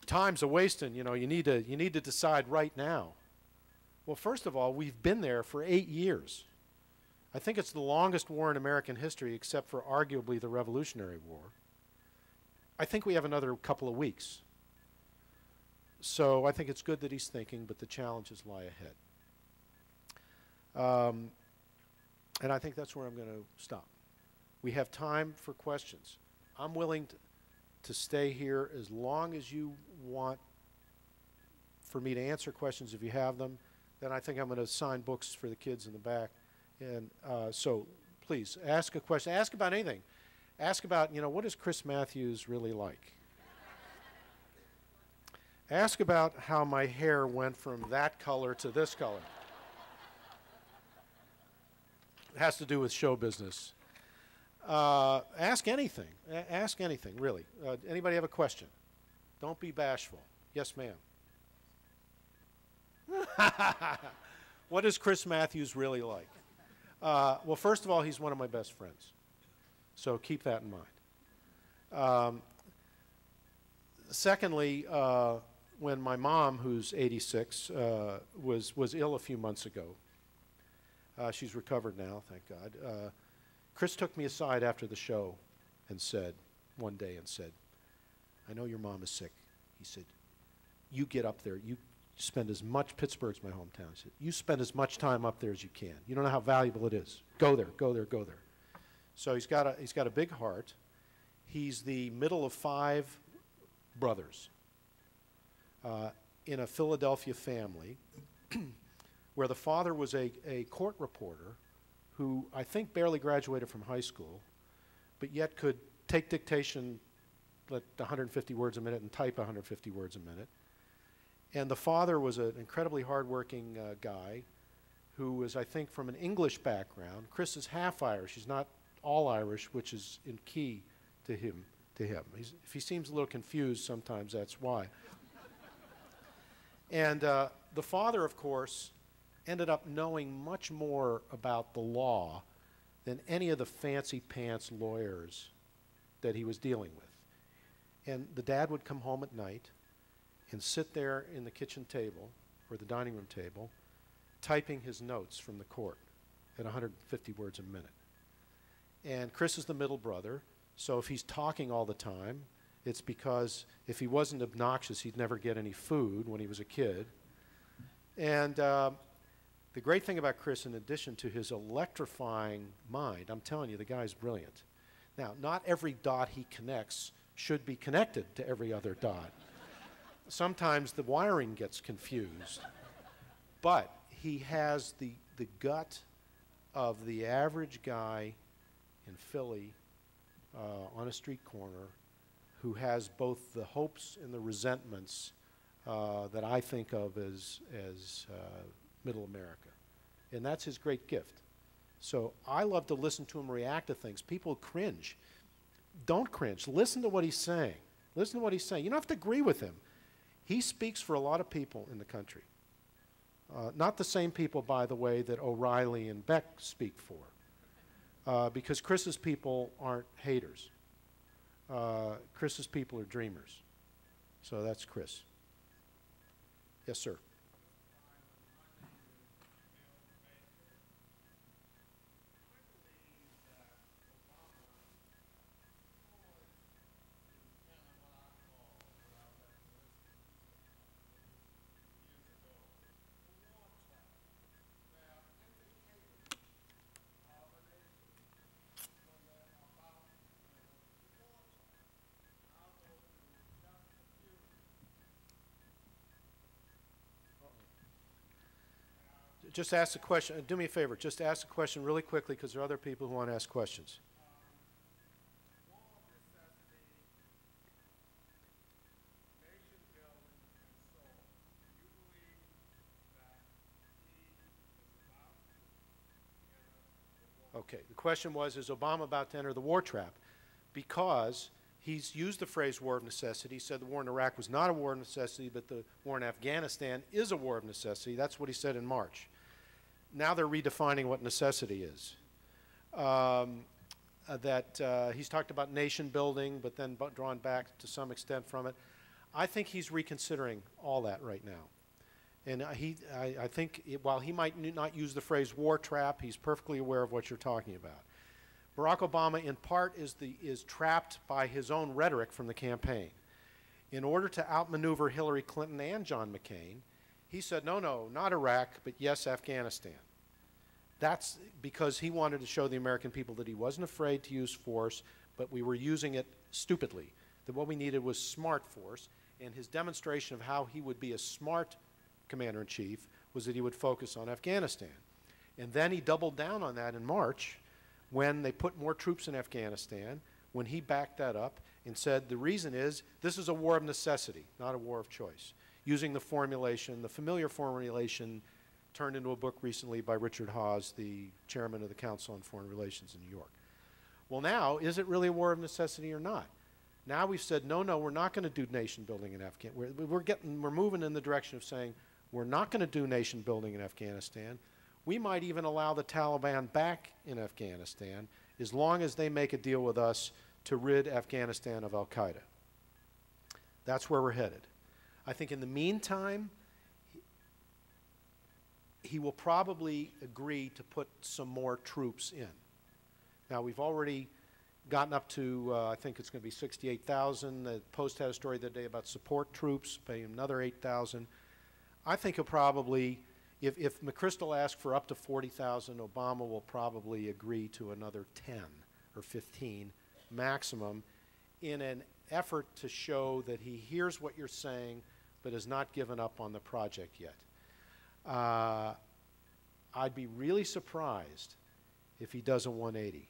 time's a wasting, you know, you need to decide right now. Well, first of all, we've been there for 8 years. I think it's the longest war in American history, except for arguably the Revolutionary War. I think we have another couple of weeks. So I think it's good that he's thinking, but the challenges lie ahead. And I think that's where I'm going to stop. We have time for questions. I'm willing to stay here as long as you want for me to answer questions if you have them. Then I think I'm going to sign books for the kids in the back. And so please ask a question. Ask about anything. Ask about, you know, what is Chris Matthews really like? Ask about how my hair went from that color to this color. It has to do with show business. Ask anything. Ask anything, really. Anybody have a question? Don't be bashful. Yes, ma'am. What is Chris Matthews really like? Well, first of all, he's one of my best friends. So keep that in mind. Secondly, when my mom, who's 86, was ill a few months ago, she's recovered now, thank God. Chris took me aside after the show and said, one day, I know your mom is sick. He said, you get up there. You spend as much, Pittsburgh's my hometown. He said, you spend as much time up there as you can. You don't know how valuable it is. Go there, go there, go there. So he's got a big heart. He's the middle of 5 brothers in a Philadelphia family where the father was a court reporter who I think barely graduated from high school, but yet could take dictation at 150 words a minute and type 150 words a minute. And the father was an incredibly hardworking guy who was, I think, from an English background. Chris is half Irish. He's not all Irish, which is in key to him. If he seems a little confused sometimes, that's why. And the father, of course, ended up knowing much more about the law than any of the fancy pants lawyers that he was dealing with. And the dad would come home at night and sit there in the kitchen table or the dining room table typing his notes from the court at 150 words a minute. And Chris is the middle brother, so if he's talking all the time, it's because if he wasn't obnoxious, he'd never get any food when he was a kid. And the great thing about Chris, in addition to his electrifying mind, I'm telling you, the guy's brilliant. Now, not every dot he connects should be connected to every other dot. Sometimes the wiring gets confused. But he has the gut of the average guy in Philly on a street corner who has both the hopes and the resentments that I think of as middle America. And that's his great gift. So I love to listen to him react to things. People cringe. Don't cringe. Listen to what he's saying. Listen to what he's saying. You don't have to agree with him. He speaks for a lot of people in the country. Not the same people, by the way, that O'Reilly and Beck speak for. Because Chris's people aren't haters. Chris's people are dreamers. So that's Chris. Yes, sir. Just ask the question. Do me a favor. Just ask the question really quickly because there are other people who want to ask questions. Okay. The question was, is Obama about to enter the war trap? Because he's used the phrase war of necessity. He said the war in Iraq was not a war of necessity, but the war in Afghanistan is a war of necessity. That's what he said in March. Now they're redefining what necessity is. He's talked about nation building, but then drawn back to some extent from it. I think he's reconsidering all that right now. And I think while he might not use the phrase war trap, he's perfectly aware of what you're talking about. Barack Obama, in part, is trapped by his own rhetoric from the campaign. In order to outmaneuver Hillary Clinton and John McCain, he said, no, not Iraq, but yes, Afghanistan. That's because he wanted to show the American people that he wasn't afraid to use force, but we were using it stupidly, that what we needed was smart force, and his demonstration of how he would be a smart commander-in-chief was that he would focus on Afghanistan. And then he doubled down on that in March when they put more troops in Afghanistan, when he backed that up and said the reason is this is a war of necessity, not a war of choice, using the formulation, the familiar formulation turned into a book recently by Richard Hawes, the chairman of the Council on Foreign Relations in New York. Well, now, is it really a war of necessity or not? Now we've said, no, we're not going to do nation building in Afghanistan. We're moving in the direction of saying we're not going to do nation building in Afghanistan. We might even allow the Taliban back in Afghanistan as long as they make a deal with us to rid Afghanistan of al-Qaeda. That's where we're headed. I think in the meantime, he will probably agree to put some more troops in. Now, we've already gotten up to, I think it's going to be 68,000. The Post had a story the other day about support troops, paying another 8,000. I think he'll probably, if McChrystal asks for up to 40,000, Obama will probably agree to another 10 or 15 maximum in an effort to show that he hears what you're saying but has not given up on the project yet. I'd be really surprised if he does a 180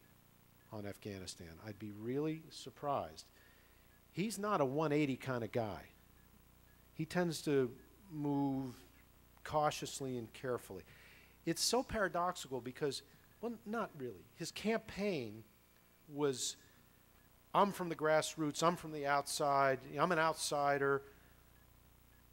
on Afghanistan. I'd be really surprised. He's not a 180 kind of guy. He tends to move cautiously and carefully. It's so paradoxical because, well, not really. His campaign was, I'm from the grassroots, I'm from the outside, I'm an outsider.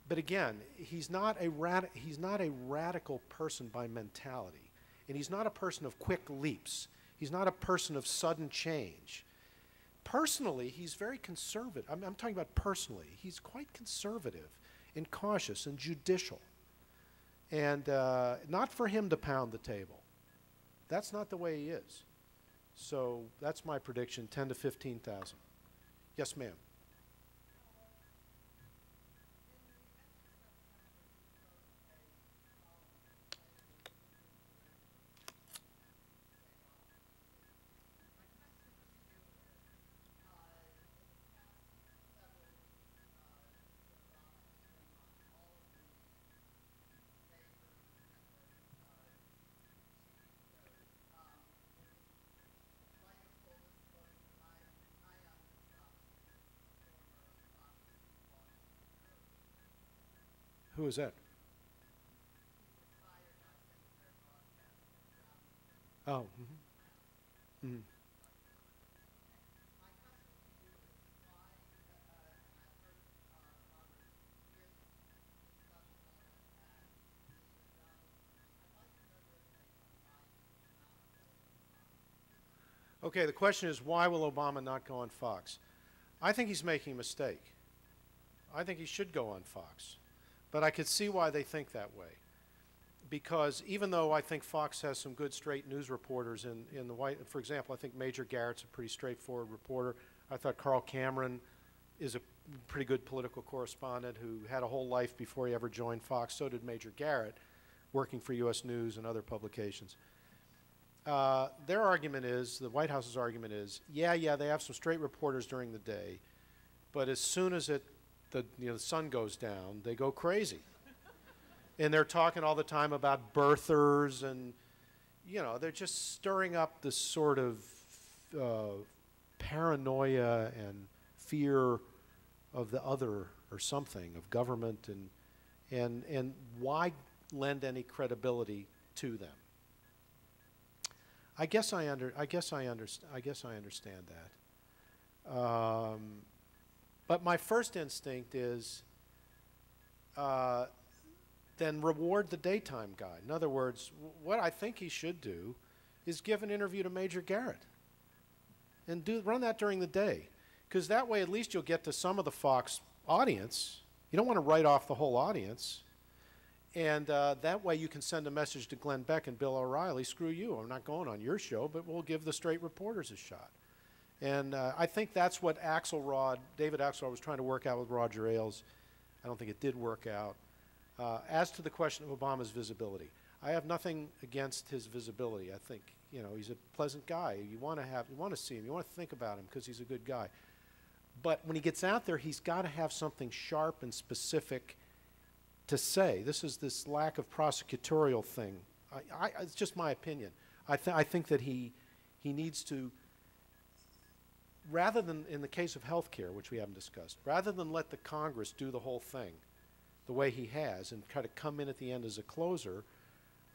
But again, he's not a radical person by mentality. And he's not a person of quick leaps. He's not a person of sudden change. Personally, he's very conservative. I'm talking about personally. He's quite conservative and cautious and judicial. And not for him to pound the table. That's not the way he is. So that's my prediction, 10 to 15,000. Yes, ma'am. Who is that? Oh. Mm-hmm. Mm-hmm. Okay, the question is, why will Obama not go on Fox? I think he's making a mistake. I think he should go on Fox. But I could see why they think that way. Because even though I think Fox has some good straight news reporters in the White, for example, I think Major Garrett's a pretty straightforward reporter. I thought Carl Cameron is a pretty good political correspondent who had a whole life before he ever joined Fox. So did Major Garrett, working for U.S. News and other publications. Their argument is, the White House's argument is, yeah, they have some straight reporters during the day, but as soon as the sun goes down, they go crazy. And they're talking all the time about birthers and, they're just stirring up this sort of paranoia and fear of the other or something, of government, and why lend any credibility to them? I guess I understand that. But my first instinct is then reward the daytime guy. In other words, what I think he should do is give an interview to Major Garrett and run that during the day, because that way at least you'll get to some of the Fox audience. You don't want to write off the whole audience. And that way you can send a message to Glenn Beck and Bill O'Reilly, screw you, I'm not going on your show, but we'll give the straight reporters a shot. And I think that's what David Axelrod was trying to work out with Roger Ailes. I don't think it did work out. As to the question of Obama's visibility, I have nothing against his visibility. I think, he's a pleasant guy. You want to see him, you want to think about him because he's a good guy. But when he gets out there, he's got to have something sharp and specific to say. This is this lack of prosecutorial thing. It's just my opinion. I think that he needs to, rather than in the case of health care, which we haven't discussed, rather than let the Congress do the whole thing the way he has and try to come in at the end as a closer,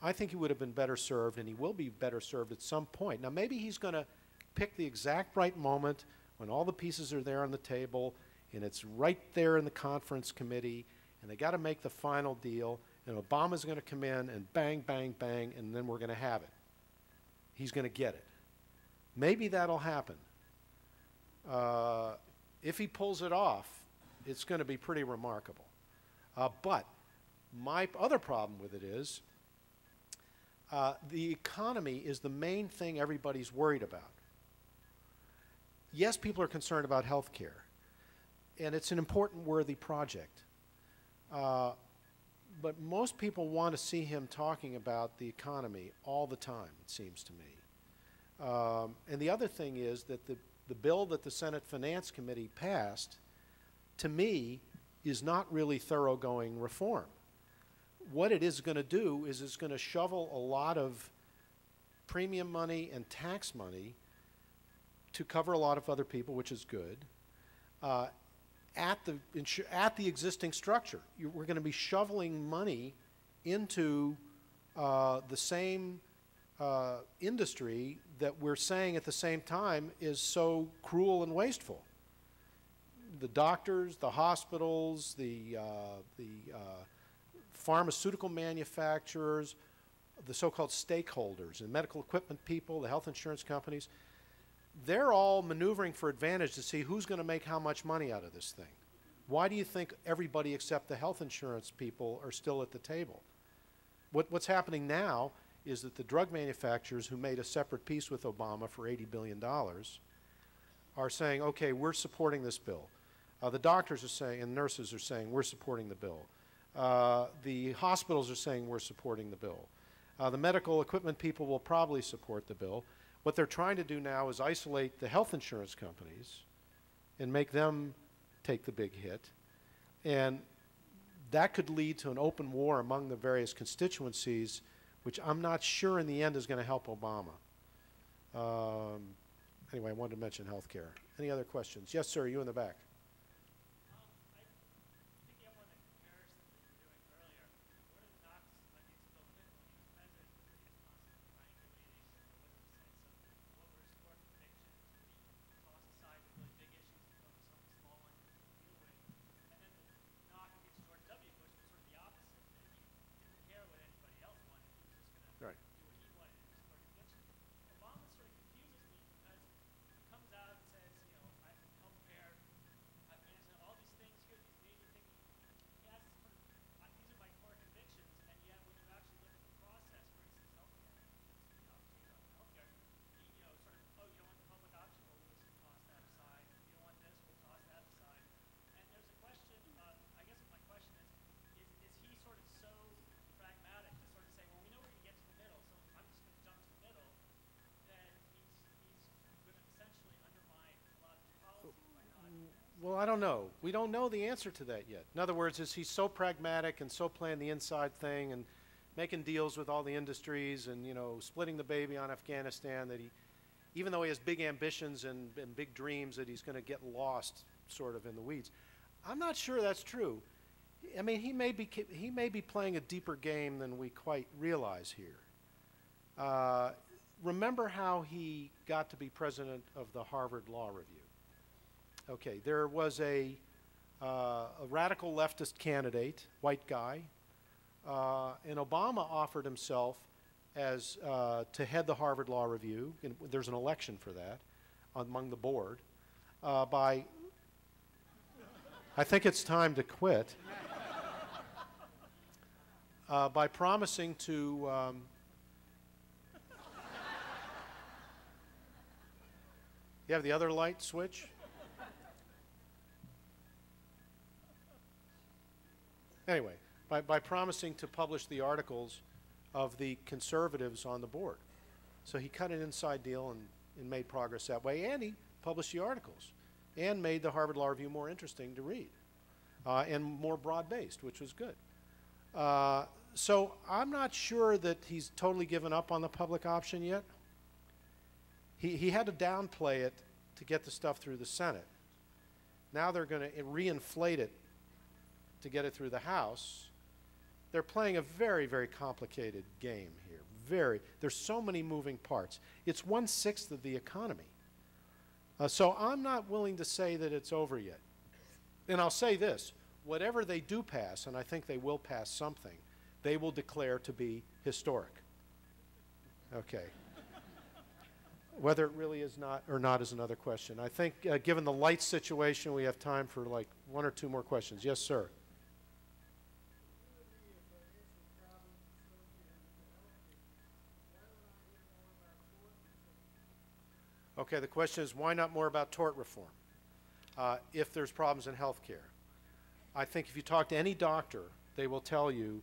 I think he would have been better served, and he will be better served at some point. Now maybe he's going to pick the exact right moment when all the pieces are there on the table and it's right there in the conference committee, and they got to make the final deal, and Obama's going to come in and bang, bang, bang, and then we're going to have it. He's going to get it. Maybe that'll happen. If he pulls it off, it's going to be pretty remarkable. But my other problem with it is the economy is the main thing everybody's worried about. Yes, people are concerned about health care, and it's an important, worthy project. But most people want to see him talking about the economy all the time, it seems to me. And the other thing is that the bill that the Senate Finance Committee passed, to me, is not really thoroughgoing reform. What it is going to do is it's going to shovel a lot of premium money and tax money to cover a lot of other people, which is good, at the existing structure. We're going to be shoveling money into the same industry that we're saying at the same time is so cruel and wasteful. The doctors, the hospitals, the pharmaceutical manufacturers, the so-called stakeholders, and medical equipment people, the health insurance companies, they're all maneuvering for advantage to see who's going to make how much money out of this thing. Why do you think everybody except the health insurance people are still at the table? What's happening now is that the drug manufacturers who made a separate peace with Obama for $80 billion are saying, okay, we're supporting this bill. The doctors are saying, and nurses are saying, we're supporting the bill. The hospitals are saying, we're supporting the bill. The medical equipment people will probably support the bill. What they're trying to do now is isolate the health insurance companies and make them take the big hit. And that could lead to an open war among the various constituencies, which I'm not sure in the end is going to help Obama. Anyway, I wanted to mention health care. Any other questions? Yes, sir, you in the back. Picking up on the comparison that you were doing I don't know. We don't know the answer to that yet. In other words, is he so pragmatic and so playing the inside thing and making deals with all the industries and, you know, splitting the baby on Afghanistan that he, even though he has big ambitions and big dreams, that he's going to get lost sort of in the weeds. I'm not sure that's true. I mean, he may be playing a deeper game than we quite realize here. Remember how he got to be president of the Harvard Law Review. Okay, there was a radical leftist candidate, white guy, and Obama offered himself as to head the Harvard Law Review, and there's an election for that among the board, by, I think it's time to quit, by promising to, you have the other light switch? Anyway, by promising to publish the articles of the conservatives on the board. So he cut an inside deal and made progress that way, and he published the articles and made the Harvard Law Review more interesting to read and more broad-based, which was good. So I'm not sure that he's totally given up on the public option yet. He had to downplay it to get the stuff through the Senate. Now they're going to reinflate it to get it through the House. They're playing a very, very complicated game here. There's so many moving parts. It's 1/6 of the economy. So I'm not willing to say that it's over yet. And I'll say this, whatever they do pass, and I think they will pass something, they will declare to be historic. Okay. Whether it really is not or not is another question. I think given the light situation, we have time for like 1 or 2 more questions. Yes, sir. Okay, the question is, why not more about tort reform if there's problems in health care? I think if you talk to any doctor, they will tell you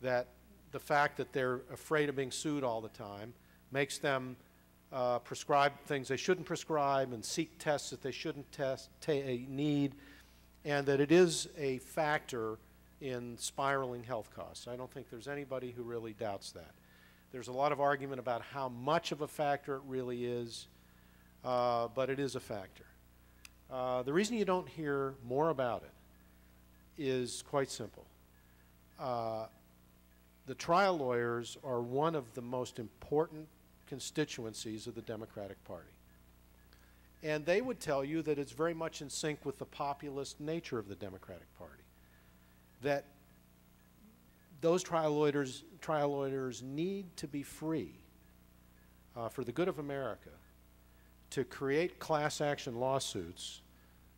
that the fact that they're afraid of being sued all the time makes them prescribe things they shouldn't prescribe and seek tests that they shouldn't need, and that it is a factor in spiraling health costs. I don't think there's anybody who really doubts that. There's a lot of argument about how much of a factor it really is. But it is a factor. The reason you don't hear more about it is quite simple. The trial lawyers are one of the most important constituencies of the Democratic Party. And they would tell you that it's very much in sync with the populist nature of the Democratic Party. That those trial lawyers need to be free for the good of America to create class action lawsuits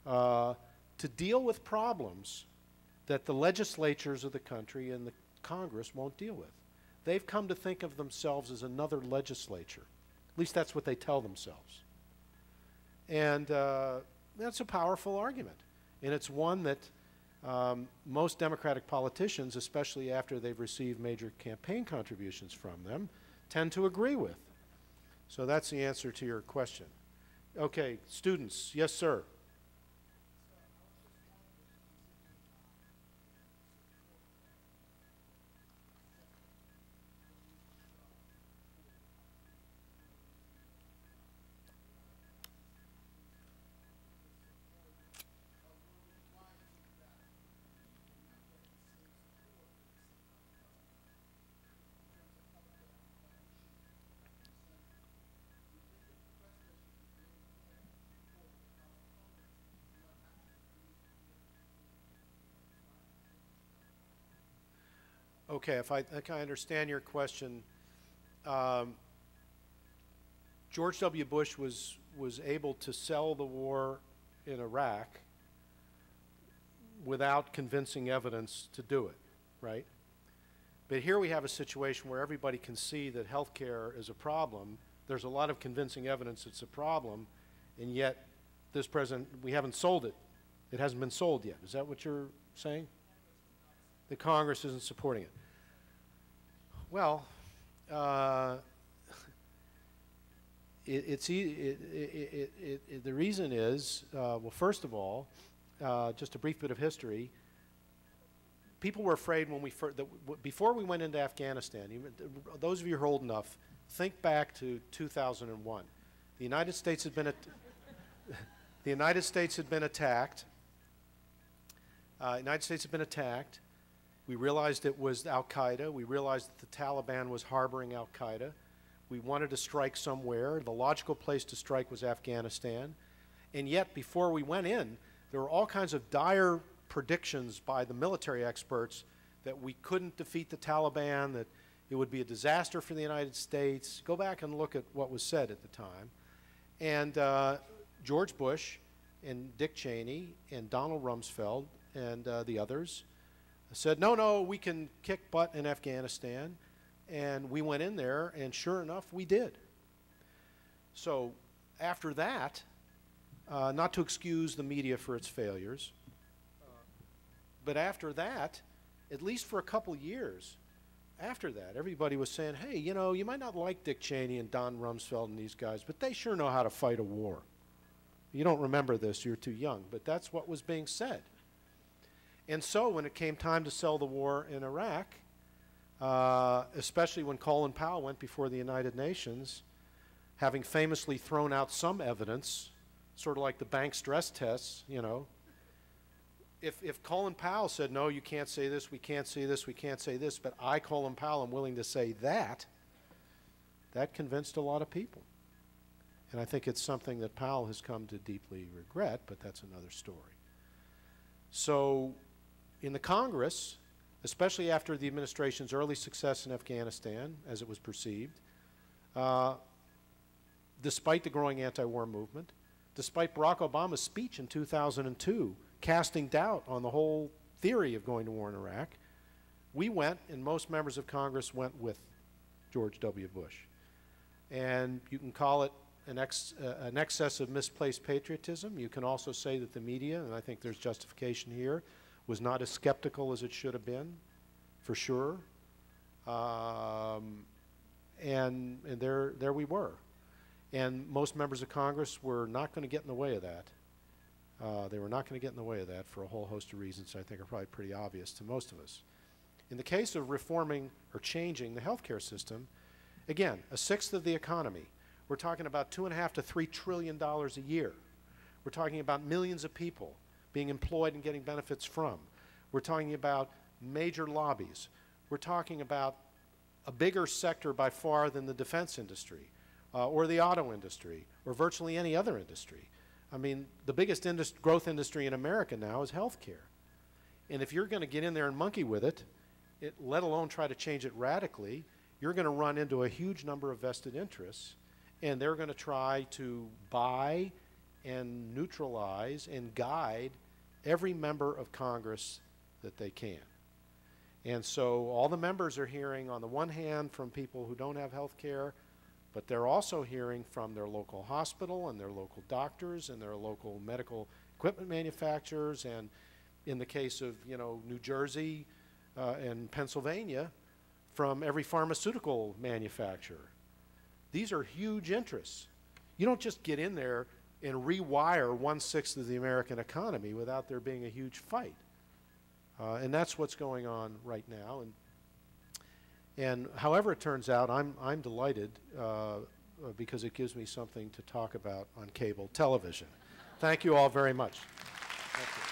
to deal with problems that the legislatures of the country and the Congress won't deal with. They've come to think of themselves as another legislature. At least that's what they tell themselves. And that's a powerful argument. And it's one that most Democratic politicians, especially after they've received major campaign contributions from them, tend to agree with. So that's the answer to your question. Okay, students, yes, sir. Okay, if I think I understand your question, George W. Bush was able to sell the war in Iraq without convincing evidence to do it, right? But here we have a situation where everybody can see that health care is a problem. There's a lot of convincing evidence it's a problem, and yet this president, we haven't sold it. It hasn't been sold yet. Is that what you're saying? The Congress isn't supporting it. Well, the reason is, well, first of all, just a brief bit of history. People were afraid when we before we went into Afghanistan. Those of you who are old enough, think back to 2001. The United States had been the United States had been attacked. United States had been attacked. We realized it was Al-Qaeda. We realized that the Taliban was harboring Al-Qaeda. We wanted to strike somewhere. The logical place to strike was Afghanistan. And yet, before we went in, there were all kinds of dire predictions by the military experts that we couldn't defeat the Taliban, that it would be a disaster for the United States. Go back and look at what was said at the time. And George Bush and Dick Cheney and Donald Rumsfeld and the others said, no, no, we can kick butt in Afghanistan. And we went in there, and sure enough, we did. So after that, not to excuse the media for its failures, but after that, at least for a couple years after that, everybody was saying, hey, you know, you might not like Dick Cheney and Don Rumsfeld and these guys, but they sure know how to fight a war. You don't remember this, you're too young, but that's what was being said. And so when it came time to sell the war in Iraq, especially when Colin Powell went before the United Nations, having famously thrown out some evidence, sort of like the bank stress tests, you know, if Colin Powell said, no, you can't say this, we can't say this, we can't say this, but I, Colin Powell, am willing to say that, that convinced a lot of people. And I think it's something that Powell has come to deeply regret, but that's another story. So in the Congress, especially after the administration's early success in Afghanistan, as it was perceived, despite the growing anti-war movement, despite Barack Obama's speech in 2002, casting doubt on the whole theory of going to war in Iraq, we went, and most members of Congress went with George W. Bush. And you can call it an excess of misplaced patriotism. You can also say that the media, and I think there's justification here, was not as skeptical as it should have been, for sure. And there we were. And most members of Congress were not going to get in the way of that. They were not going to get in the way of that for a whole host of reasons I think are probably pretty obvious to most of us. In the case of reforming or changing the healthcare system, again, a sixth of the economy. We're talking about $2.5 to $3 trillion a year. We're talking about millions of people being employed and getting benefits from. We're talking about major lobbies. We're talking about a bigger sector by far than the defense industry or the auto industry or virtually any other industry. I mean, the biggest growth industry in America now is healthcare. And if you're going to get in there and monkey with it, let alone try to change it radically, you're going to run into a huge number of vested interests, and they're going to try to buy and neutralize and guide every member of Congress that they can. And so all the members are hearing, on the one hand, from people who don't have health care, but they're also hearing from their local hospital and their local doctors and their local medical equipment manufacturers, and in the case of, you know, New Jersey and Pennsylvania, from every pharmaceutical manufacturer. These are huge interests. You don't just get in there and rewire 1/6 of the American economy without there being a huge fight. And that's what's going on right now. And however it turns out, I'm delighted because it gives me something to talk about on cable television. Thank you all very much. Thank you.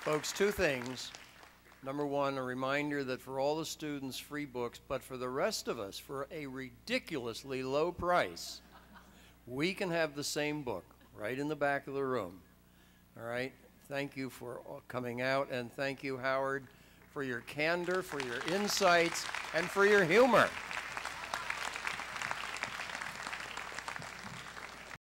Folks, two things. Number one, a reminder that for all the students, free books, but for the rest of us, for a ridiculously low price, we can have the same book right in the back of the room. All right? Thank you for coming out, and thank you, Howard, for your candor, for your insights, and for your humor.